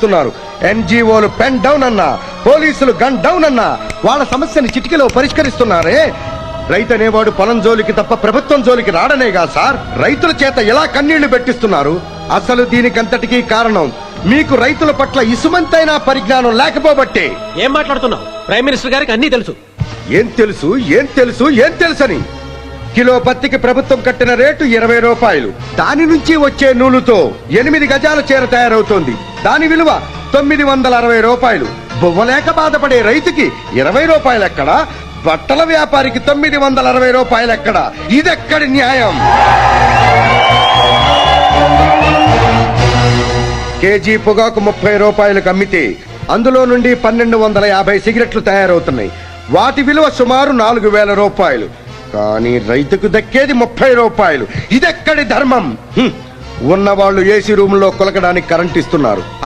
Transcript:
చేస్తున్నారు. ఎన్జిఓలు pen down అన్నా, పోలీసులు గన్ డౌన్ అన్నా వాళ్ళ సమస్యని చిటికలో పరిష్కరిస్తున్నారే. రైతు అనేవాడు పొలం జోలికి తప్ప ప్రభుత్వం జోలికి రాడనేగా సార్ రైతుల చేత ఎలా కన్నీళ్లు పెట్టిస్తున్నారు. అసలు దీనికంతటికీ కారణం మీకు రైతుల పట్ల ఇసుమంతైనా పరిజ్ఞానం లేకపోబట్టే. ఏం మాట్లాడుతున్నావు? ప్రైమ్ మినిస్టర్ గారికి అన్నీ తెలుసు. ఏం తెలుసు ఏం తెలుసు ఏం తెలుసని? కిలో పత్తికి ప్రభుత్వం కట్టిన రేటు 20 రూపాయలు. దాని నుంచి వచ్చే నూలుతో 8 గజాల చీర తయారవుతోంది. దాని విలువ 960 రూపాయలు. బొవ్వలేక బాధపడే రైతుకి 20 రూపాయలు ఎక్కడా? బట్టల వ్యాపారికి 960 రూపాయలు ఎక్కడా? ఇదెక్కడి న్యాయం? కేజీ పొగాకు 30 రూపాయలకు అమ్మితే అందులో నుండి 1250 సిగరెట్లు తయారవుతున్నాయి. వాటి విలువ సుమారు 4000 రూపాయలు. కానీ రైతుకు దక్కేది 30 రూపాయలు. ఇదెక్కడి ధర్మం? ఉన్నవాళ్లు ఏసీ రూమ్ లో కొలకడానికి కరెంట్ ఇస్తున్నారు.